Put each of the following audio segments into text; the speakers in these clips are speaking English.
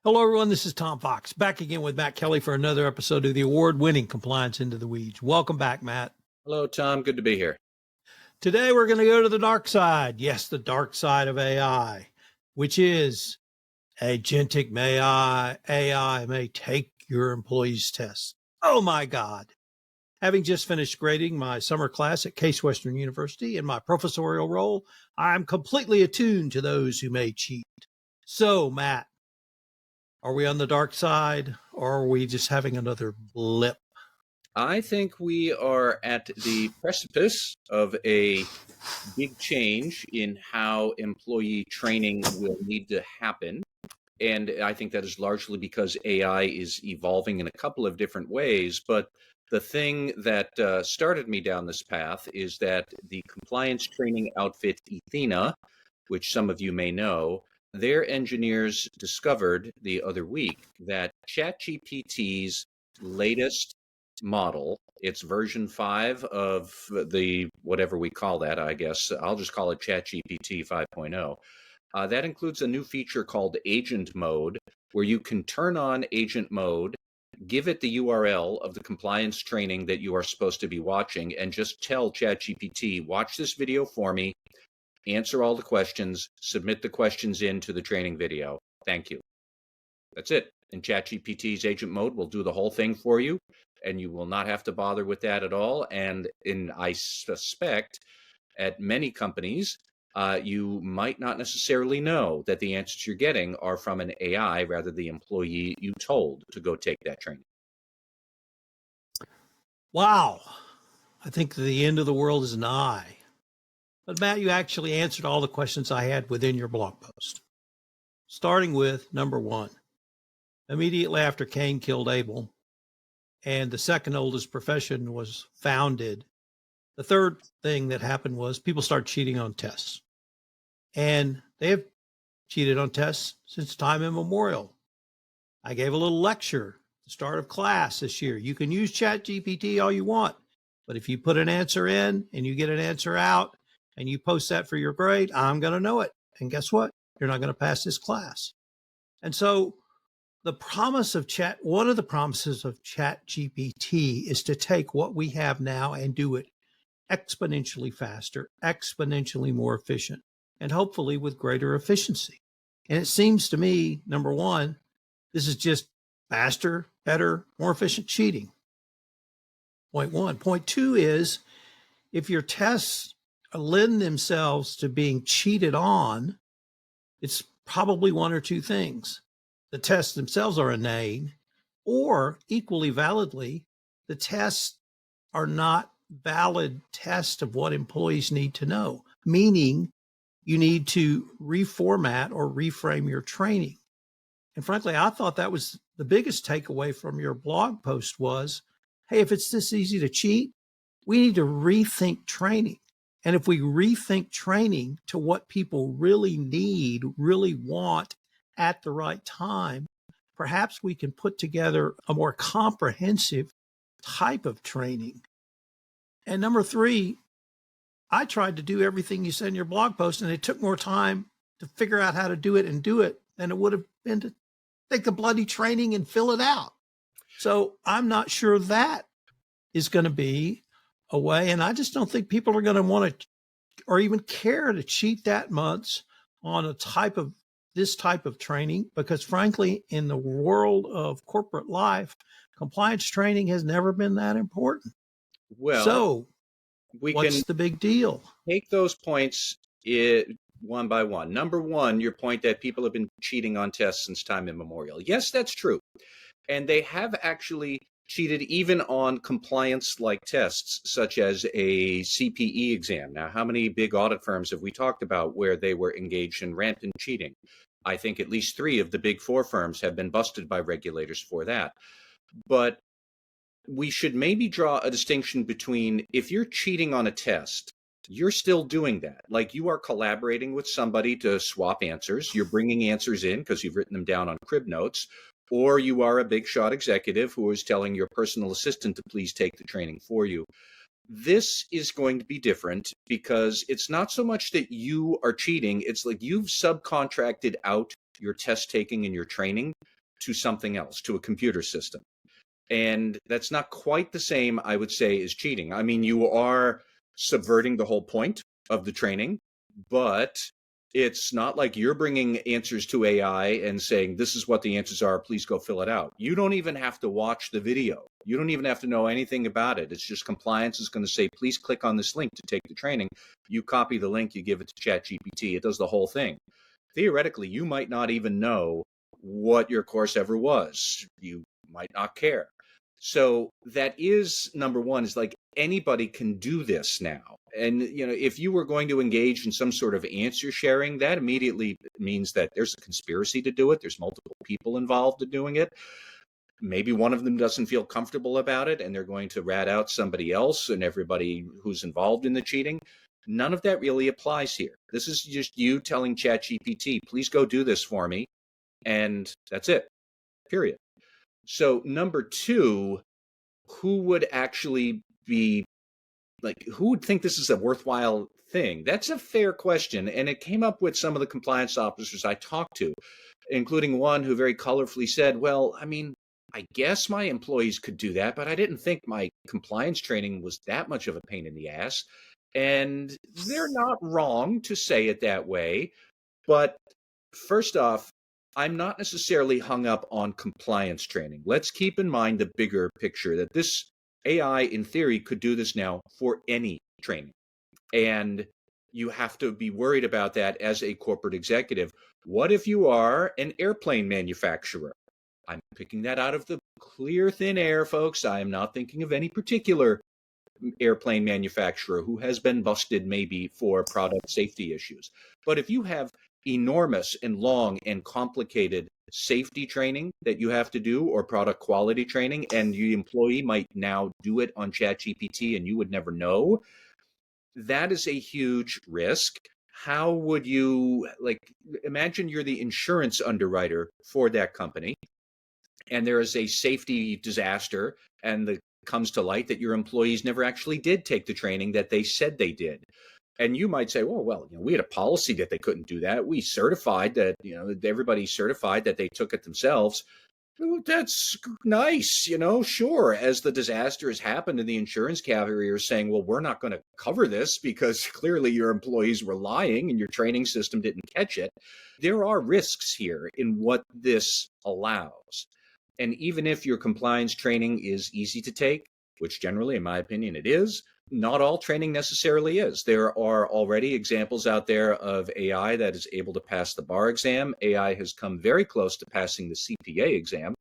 Hello, everyone. This is Tom Fox, back again with Matt Kelly for another episode of the award-winning Compliance Into the Weeds. Welcome back, Matt. Hello, Tom. Good to be here. Today, we're going to go to the dark side. Yes, the dark side of AI, which is agentic AI may take your employees' tests. Oh, my God. Having just finished grading my summer class at Case Western University in my professorial role, I'm completely attuned to those who may cheat. So, Matt, are we on the dark side, or are we just having another blip? I think we are at the precipice of a big change in how employee training will need to happen. And I think that is largely because AI is evolving in a couple of different ways. But the thing that started me down this path is that the compliance training outfit Athena, which some of you may know, their engineers discovered the other week that ChatGPT's latest model, it's version 5 of the whatever we call that, I guess I'll just call it ChatGPT 5.0. That includes a new feature called Agent Mode, where you can turn on Agent Mode, give it the URL of the compliance training that you are supposed to be watching, and just tell ChatGPT, watch this video for me, answer all the questions, submit the questions into the training video. Thank you. That's it. And ChatGPT's Agent Mode will do the whole thing for you, and you will not have to bother with that at all. And I suspect at many companies, you might not necessarily know that the answers you're getting are from an AI rather than the employee you told to go take that training. Wow. I think the end of the world is nigh. But Matt, you actually answered all the questions I had within your blog post. Starting with number 1. Immediately after Cain killed Abel, and the second oldest profession was founded, the third thing that happened was people started cheating on tests. And they have cheated on tests since time immemorial. I gave a little lecture at the start of class this year. You can use ChatGPT all you want, but if you put an answer in and you get an answer out and you post that for your grade, I'm going to know it. And guess what? You're not going to pass this class. And so the promise of one of the promises of ChatGPT is to take what we have now and do it exponentially faster, exponentially more efficient, and hopefully with greater efficiency. And it seems to me, number 1, this is just faster, better, more efficient cheating. Point 1. Point 2 is if your tests lend themselves to being cheated on, it's probably one or two things. The tests themselves are inane, or equally validly, the tests are not valid tests of what employees need to know, meaning you need to reformat or reframe your training. And frankly, I thought that was the biggest takeaway from your blog post was, hey, if it's this easy to cheat, we need to rethink training. And if we rethink training to what people really need, really want at the right time, perhaps we can put together a more comprehensive type of training. And number 3, I tried to do everything you said in your blog post, and it took more time to figure out how to do it than it would have been to take the bloody training and fill it out. So I'm not sure that is going to be a way. And I just don't think people are going to want to or even care to cheat that much on this type of training, because frankly, in the world of corporate life, compliance training has never been that important. Well, so we what's can the big deal? Take those points one by one. Number 1, your point that people have been cheating on tests since time immemorial. Yes, that's true. And they have actually cheated even on compliance-like tests, such as a CPE exam. Now, how many big audit firms have we talked about where they were engaged in rampant cheating? I think at least 3 of the big 4 firms have been busted by regulators for that. But we should maybe draw a distinction between, if you're cheating on a test, you're still doing that. Like, you are collaborating with somebody to swap answers. You're bringing answers in because you've written them down on crib notes. Or you are a big shot executive who is telling your personal assistant to please take the training for you. This is going to be different because it's not so much that you are cheating. It's like you've subcontracted out your test taking and your training to something else, to a computer system. And that's not quite the same, I would say, as cheating. I mean, you are subverting the whole point of the training, but it's not like you're bringing answers to AI and saying, this is what the answers are, please go fill it out. You don't even have to watch the video. You don't even have to know anything about it. It's just compliance is going to say, please click on this link to take the training. You copy the link, you give it to ChatGPT. It does the whole thing. Theoretically, you might not even know what your course ever was. You might not care. So that is number one, is like anybody can do this now. And, if you were going to engage in some sort of answer sharing, that immediately means that there's a conspiracy to do it. There's multiple people involved in doing it. Maybe one of them doesn't feel comfortable about it and they're going to rat out somebody else and everybody who's involved in the cheating. None of that really applies here. This is just you telling ChatGPT, please go do this for me. And that's it, period. So number two, who would actually be who would think this is a worthwhile thing? That's a fair question. And it came up with some of the compliance officers I talked to, including one who very colorfully said, well, I mean, I guess my employees could do that, but I didn't think my compliance training was that much of a pain in the ass. And they're not wrong to say it that way. But first off, I'm not necessarily hung up on compliance training. Let's keep in mind the bigger picture that this AI, in theory, could do this now for any training. And you have to be worried about that as a corporate executive. What if you are an airplane manufacturer? I'm picking that out of the clear, thin air, folks. I am not thinking of any particular airplane manufacturer who has been busted maybe for product safety issues. But if you have enormous and long and complicated safety training that you have to do, or product quality training, and the employee might now do it on ChatGPT and you would never know, that is a huge risk. How would you, imagine you're the insurance underwriter for that company and there is a safety disaster and it comes to light that your employees never actually did take the training that they said they did. And you might say, well, we had a policy that they couldn't do that. We certified that, everybody certified that they took it themselves. Well, that's nice, sure. As the disaster has happened and the insurance carrier is saying, well, we're not going to cover this because clearly your employees were lying and your training system didn't catch it. There are risks here in what this allows. And even if your compliance training is easy to take, which generally, in my opinion, it is, not all training necessarily is. There are already examples out there of AI that is able to pass the bar exam. AI has come very close to passing the CPA exam.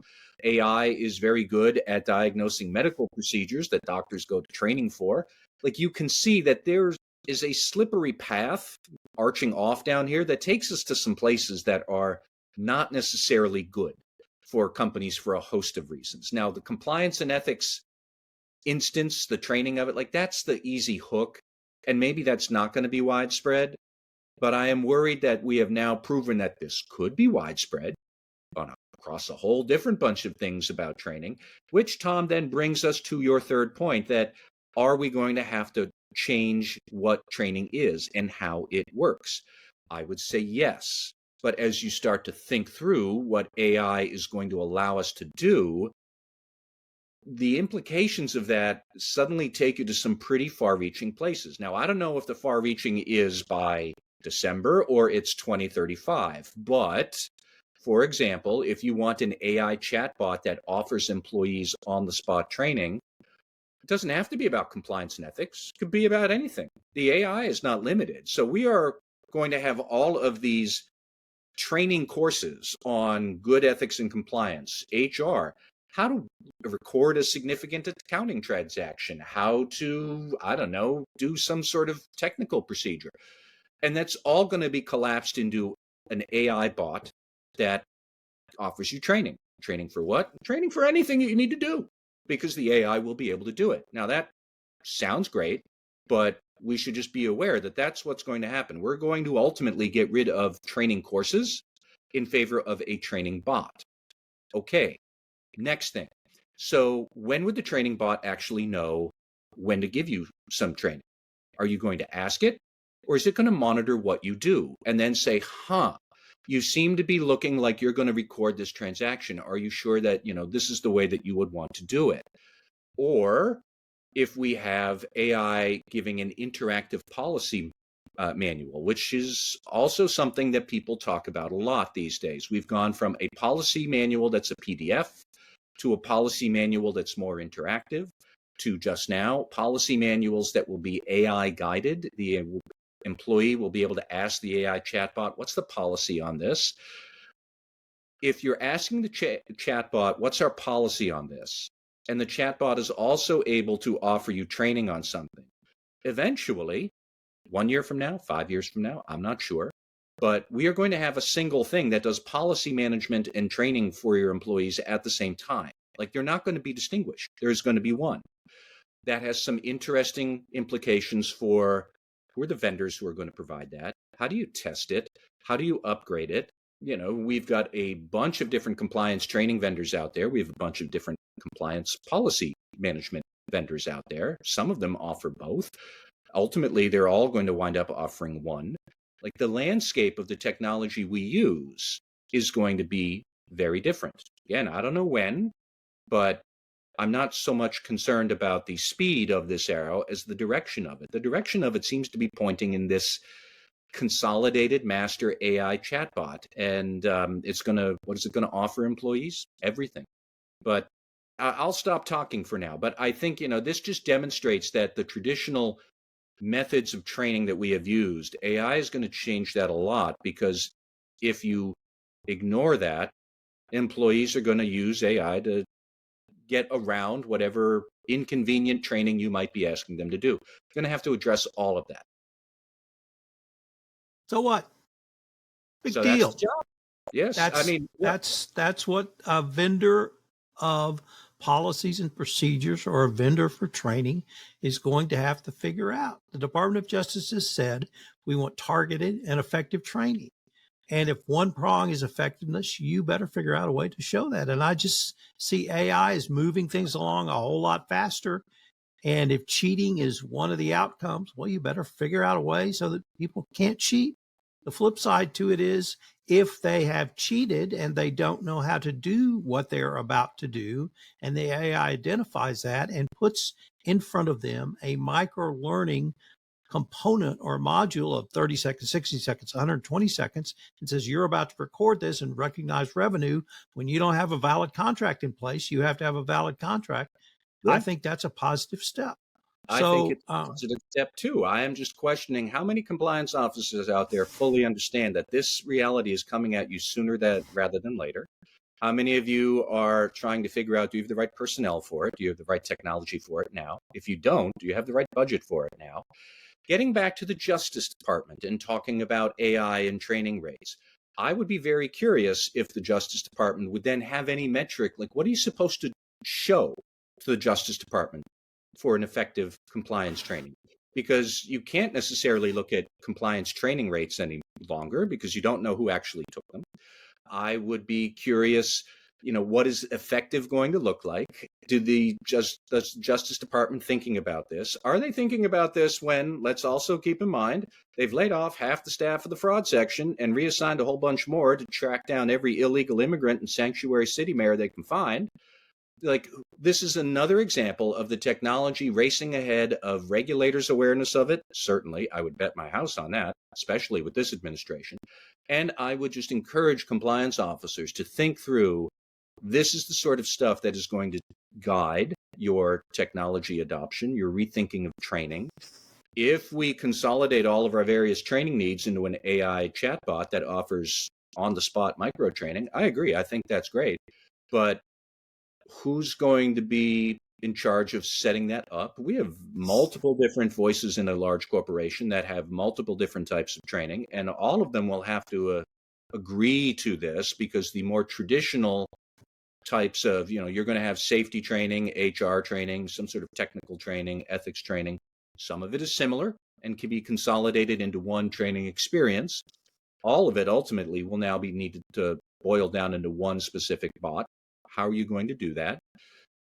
AI is very good at diagnosing medical procedures that doctors go to training for. You can see that there is a slippery path arching off down here that takes us to some places that are not necessarily good for companies for a host of reasons. Now, the compliance and ethics instance, the training of it, that's the easy hook. And maybe that's not going to be widespread. But I am worried that we have now proven that this could be widespread across a whole different bunch of things about training, which, Tom, then brings us to your third point, that are we going to have to change what training is and how it works? I would say yes. But as you start to think through what AI is going to allow us to do, the implications of that suddenly take you to some pretty far-reaching places. Now, I don't know if the far-reaching is by December or it's 2035, but for example, if you want an AI chatbot that offers employees on-the-spot training, it doesn't have to be about compliance and ethics. It could be about anything. The AI is not limited. So we are going to have all of these training courses on good ethics and compliance, HR, how to record a significant accounting transaction, how to, do some sort of technical procedure. And that's all going to be collapsed into an AI bot that offers you training. Training for what? Training for anything that you need to do, because the AI will be able to do it. Now, that sounds great, but we should just be aware that that's what's going to happen. We're going to ultimately get rid of training courses in favor of a training bot. Okay. Next thing. So when would the training bot actually know when to give you some training? Are you going to ask it, or is it going to monitor what you do and then say, you seem to be looking like you're going to record this transaction. Are you sure that, this is the way that you would want to do it? Or if we have AI giving an interactive policy manual, which is also something that people talk about a lot these days. We've gone from a policy manual that's a PDF to a policy manual that's more interactive, to just now policy manuals that will be AI guided. The employee will be able to ask the AI chatbot, what's the policy on this? If you're asking the chatbot, what's our policy on this? And the chatbot is also able to offer you training on something. Eventually, 1 year from now, 5 years from now, I'm not sure, but we are going to have a single thing that does policy management and training for your employees at the same time. Like, they're not going to be distinguished. There's going to be one. That has some interesting implications for who are the vendors who are going to provide that. How do you test it? How do you upgrade it? We've got a bunch of different compliance training vendors out there. We have a bunch of different compliance policy management vendors out there. Some of them offer both. Ultimately, they're all going to wind up offering one. Like, the landscape of the technology we use is going to be very different. Again, I don't know when, but I'm not so much concerned about the speed of this arrow as the direction of it. The direction of it seems to be pointing in this consolidated master AI chatbot. And what is it going to offer employees? Everything. But I'll stop talking for now. But I think, this just demonstrates that the traditional methods of training that we have used, AI is going to change that a lot, because if you ignore that, employees are going to use AI to get around whatever inconvenient training you might be asking them to do. You're going to have to address all of that. So what? Big So deal. that's the job. Yes. That's what a vendor of policies and procedures or a vendor for training is going to have to figure out. The Department of Justice has said we want targeted and effective training. And if one prong is effectiveness, you better figure out a way to show that. And I just see AI is moving things along a whole lot faster. And if cheating is one of the outcomes, well, you better figure out a way so that people can't cheat. The flip side to it is, if they have cheated and they don't know how to do what they're about to do, and the AI identifies that and puts in front of them a micro learning component or module of 30 seconds, 60 seconds, 120 seconds, and says, you're about to record this and recognize revenue. When you don't have a valid contract in place, you have to have a valid contract. Yeah. I think that's a positive step. I think it's a positive step too. I am just questioning how many compliance officers out there fully understand that this reality is coming at you sooner rather than later. How many of you are trying to figure out, do you have the right personnel for it? Do you have the right technology for it now? If you don't, do you have the right budget for it now? Getting back to the Justice Department and talking about AI and training rates, I would be very curious if the Justice Department would then have any metric, like, what are you supposed to show to the Justice Department for an effective compliance training? Because you can't necessarily look at compliance training rates any longer because you don't know who actually took them. I would be curious, what is effective going to look like? Does the Justice Department thinking about this? Are they thinking about this when, let's also keep in mind, they've laid off half the staff of the fraud section and reassigned a whole bunch more to track down every illegal immigrant and sanctuary city mayor they can find? Like, this is another example of the technology racing ahead of regulators' awareness of it. Certainly, I would bet my house on that, especially with this administration. And I would just encourage compliance officers to think through, this is the sort of stuff that is going to guide your technology adoption, your rethinking of training. If we consolidate all of our various training needs into an AI chatbot that offers on-the-spot micro training, I agree. I think that's great. But who's going to be in charge of setting that up? We have multiple different voices in a large corporation that have multiple different types of training, and all of them will have to agree to this, because the more traditional types of, you're going to have safety training, HR training, some sort of technical training, ethics training. Some of it is similar and can be consolidated into one training experience. All of it ultimately will now be needed to boil down into one specific bot. How are you going to do that?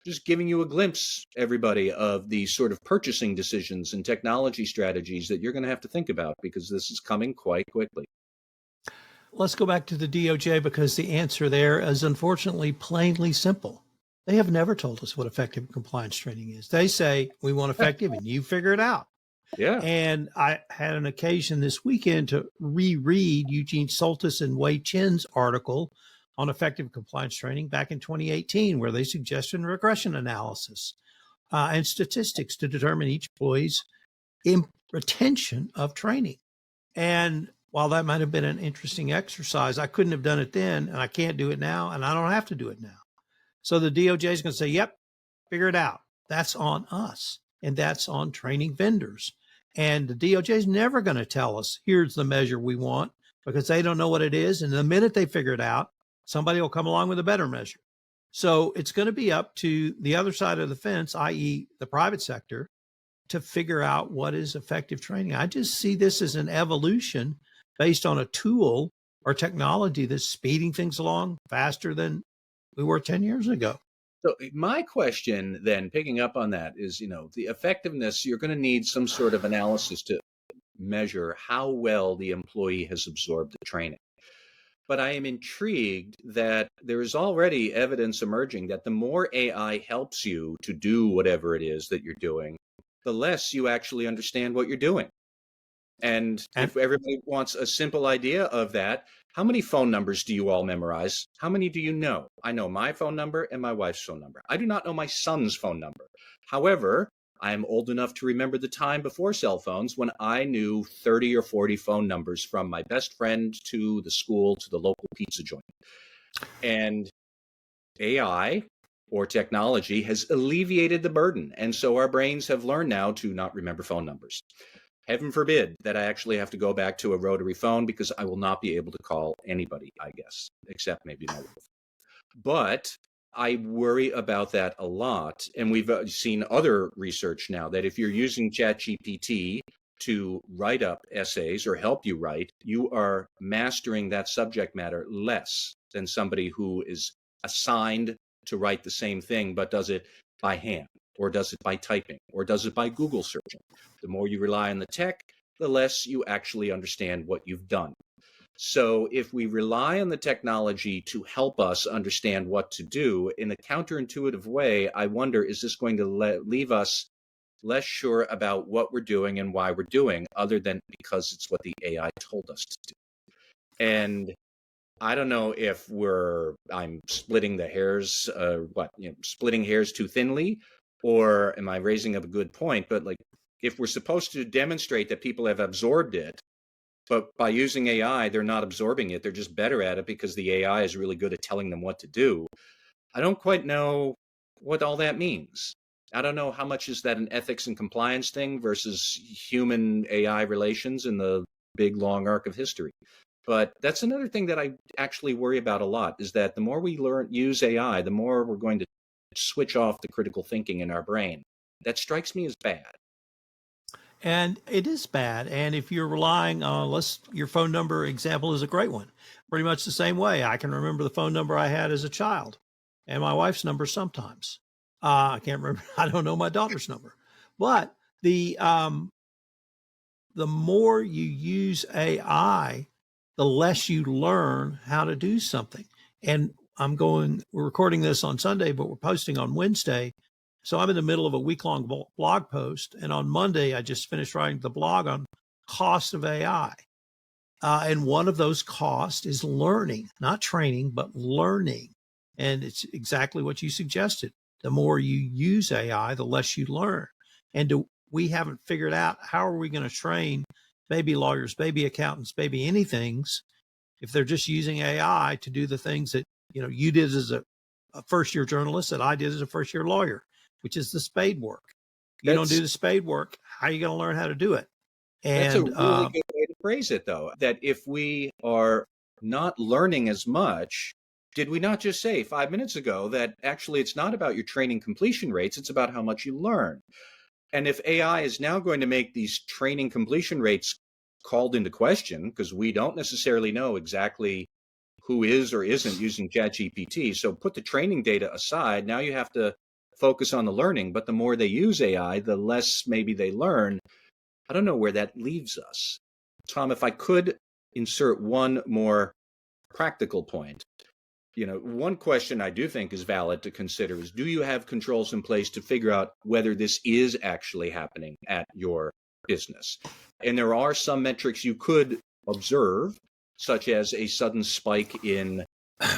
Just giving you a glimpse, everybody, of the sort of purchasing decisions and technology strategies that you're going to have to think about, because this is coming quite quickly. let's go back to the DOJ, because the answer there is unfortunately plainly simple. They have never told us what effective compliance training is. They say, we want effective and you figure it out. Yeah. And I had an occasion this weekend to reread Eugene Soltis and Wei Chin's article on effective compliance training back in 2018, where they suggested regression analysis and statistics to determine each employee's retention of training. And while that might have been an interesting exercise, I couldn't have done it then, and I can't do it now, and I don't have to do it now. So the DOJ is going to say, yep, figure it out. That's on us, and that's on training vendors. And the DOJ is never going to tell us, here's the measure we want, because they don't know what it is. And the minute they figure it out, somebody will come along with a better measure. So it's going to be up to the other side of the fence, i.e. the private sector, to figure out what is effective training. I just see this as an evolution based on a tool or technology that's speeding things along faster than we were 10 years ago. So my question then, picking up on that, is, the effectiveness, you're going to need some sort of analysis to measure how well the employee has absorbed the training. But I am intrigued that there is already evidence emerging that the more AI helps you to do whatever it is that you're doing, the less you actually understand what you're doing. And if everybody wants a simple idea of that, how many phone numbers do you all memorize? How many do you know? I know my phone number and my wife's phone number. I do not know my son's phone number. However, I am old enough to remember the time before cell phones when I knew 30 or 40 phone numbers, from my best friend to the school to the local pizza joint. And AI or technology has alleviated the burden. And so our brains have learned now to not remember phone numbers. Heaven forbid that I actually have to go back to a rotary phone, because I will not be able to call anybody, I guess, except maybe my wife. But I worry about that a lot. And we've seen other research now that if you're using ChatGPT to write up essays or help you write, you are mastering that subject matter less than somebody who is assigned to write the same thing, but does it by hand, or does it by typing, or does it by Google searching. The more you rely on the tech, the less you actually understand what you've done. So if we rely on the technology to help us understand what to do in a counterintuitive way, I wonder, is this going to leave us less sure about what we're doing and why we're doing, other than because it's what the AI told us to do? And I don't know if I'm splitting the hairs, splitting hairs too thinly, or am I raising up a good point? But if we're supposed to demonstrate that people have absorbed it, but by using AI, they're not absorbing it, they're just better at it because the AI is really good at telling them what to do. I don't quite know what all that means. I don't know how much is that an ethics and compliance thing versus human AI relations in the big, long arc of history. But that's another thing that I actually worry about a lot, is that the more we use AI, the more we're going to switch off the critical thinking in our brain. That strikes me as bad. And it is bad. And if you're relying on, your phone number example is a great one. Pretty much the same way. I can remember the phone number I had as a child, and my wife's number sometimes. I can't remember. I don't know my daughter's number. But the more you use AI, the less you learn how to do something. And we're recording this on Sunday, but we're posting on Wednesday. So I'm in the middle of a week-long blog post. And on Monday, I just finished writing the blog on cost of AI. And one of those costs is learning, not training, but learning. And it's exactly what you suggested. The more you use AI, the less you learn. And we haven't figured out, how are we going to train baby lawyers, baby accountants, baby anythings, if they're just using AI to do the things that you did as a first-year journalist, that I did as a first-year lawyer, which is the spade work. You don't do the spade work, how are you going to learn how to do it? And that's a really good way to phrase it, though, that if we are not learning as much, did we not just say 5 minutes ago that actually it's not about your training completion rates, it's about how much you learn? And if AI is now going to make these training completion rates called into question, because we don't necessarily know exactly who is or isn't using ChatGPT, so put the training data aside, now you have to focus on the learning. But the more they use AI, the less maybe they learn. I don't know where that leaves us. Tom, if I could insert one more practical point, one question I do think is valid to consider is, do you have controls in place to figure out whether this is actually happening at your business? And there are some metrics you could observe, such as a sudden spike in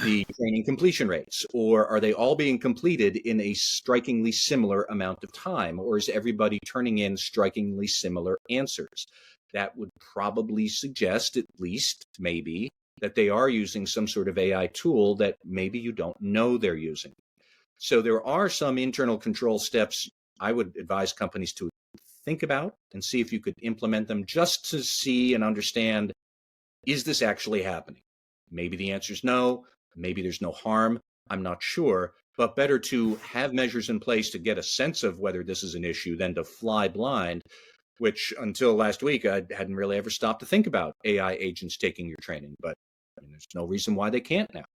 the training completion rates, or are they all being completed in a strikingly similar amount of time, or is everybody turning in strikingly similar answers? That would probably suggest, at least maybe, that they are using some sort of AI tool that maybe you don't know they're using. So there are some internal control steps I would advise companies to think about and see if you could implement them, just to see and understand, is this actually happening? Maybe the answer is no. Maybe there's no harm. I'm not sure. But better to have measures in place to get a sense of whether this is an issue than to fly blind, which until last week, I hadn't really ever stopped to think about AI agents taking your training. But there's no reason why they can't now.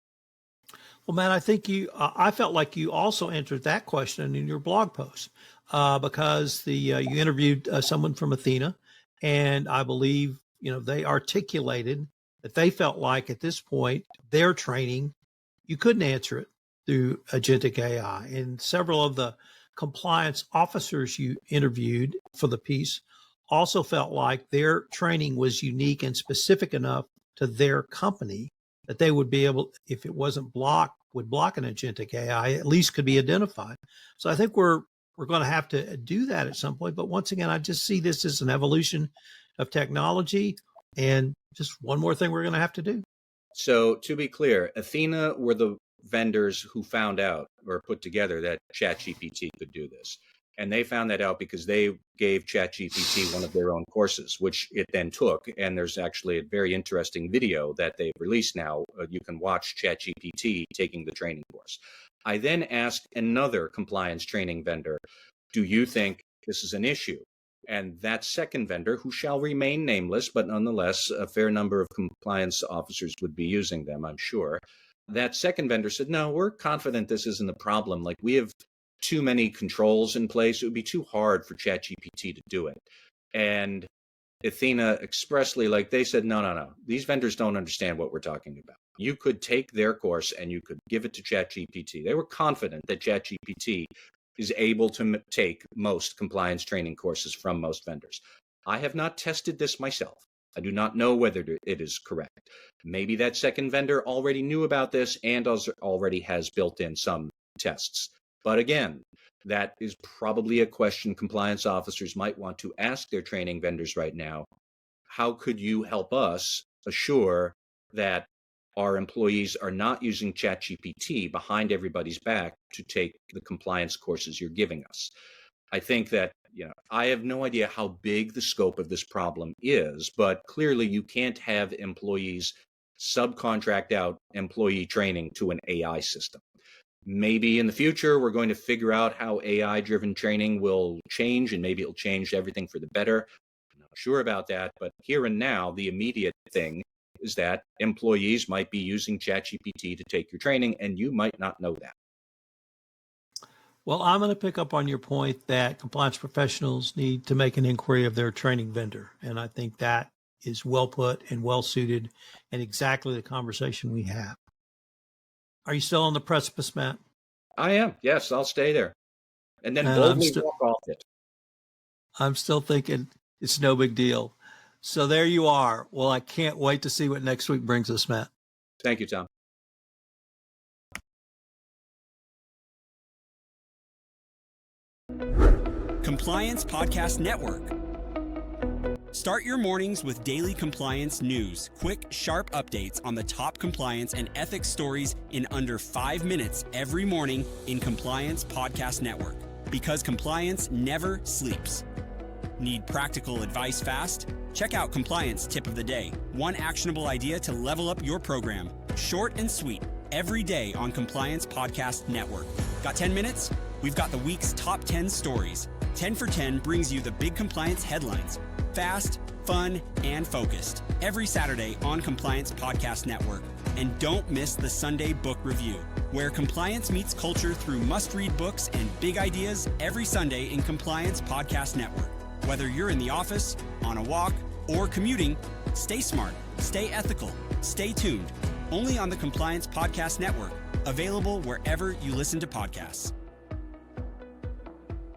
Well, Matt, I think I felt like you also answered that question in your blog post because you interviewed someone from Athena, and I believe, they articulated that they felt like at this point, their training, you couldn't answer it through agentic AI. And several of the compliance officers you interviewed for the piece also felt like their training was unique and specific enough to their company that they would be able, if it wasn't would block an agentic AI, at least could be identified. So I think we're going to have to do that at some point. But once again, I just see this as an evolution of technology and just one more thing we're going to have to do. So to be clear, Athena were the vendors who found out or put together that ChatGPT could do this. And they found that out because they gave ChatGPT one of their own courses, which it then took. And there's actually a very interesting video that they've released now. You can watch ChatGPT taking the training course. I then asked another compliance training vendor, do you think this is an issue? And that second vendor, who shall remain nameless, but nonetheless, a fair number of compliance officers would be using them, I'm sure. That second vendor said, no, we're confident this isn't a problem. Like, we have too many controls in place. It would be too hard for ChatGPT to do it. And Athena expressly, they said, no. These vendors don't understand what we're talking about. You could take their course and you could give it to ChatGPT. They were confident that ChatGPT is able to take most compliance training courses from most vendors. I have not tested this myself. I do not know whether it is correct. Maybe that second vendor already knew about this and already has built in some tests. But again, that is probably a question compliance officers might want to ask their training vendors right now. How could you help us assure that our employees are not using ChatGPT behind everybody's back to take the compliance courses you're giving us? I think that, I have no idea how big the scope of this problem is, but clearly you can't have employees subcontract out employee training to an AI system. Maybe in the future, we're going to figure out how AI-driven training will change, and maybe it'll change everything for the better. I'm not sure about that, but here and now, the immediate thing is that employees might be using ChatGPT to take your training, and you might not know that. Well, I'm going to pick up on your point that compliance professionals need to make an inquiry of their training vendor. And I think that is well put and well suited and exactly the conversation we have. Are you still on the precipice, Matt? I am. Yes, I'll stay there. And then boldly walk off it. I'm still thinking it's no big deal. So there you are. Well, I can't wait to see what next week brings us, Matt. Thank you, Tom. Compliance Podcast Network. Start your mornings with daily compliance news, quick, sharp updates on the top compliance and ethics stories in under 5 minutes every morning in Compliance Podcast Network. Because compliance never sleeps. Need practical advice fast? Check out Compliance Tip of the Day. One actionable idea to level up your program. Short and sweet, every day on Compliance Podcast Network. Got 10 minutes? We've got the week's top 10 stories. 10 for 10 brings you the big compliance headlines. Fast, fun, and focused. Every Saturday on Compliance Podcast Network. And don't miss the Sunday Book Review, where compliance meets culture through must-read books and big ideas every Sunday in Compliance Podcast Network. Whether you're in the office, on a walk, or commuting, stay smart, stay ethical, stay tuned. only on the Compliance Podcast Network, available wherever you listen to podcasts.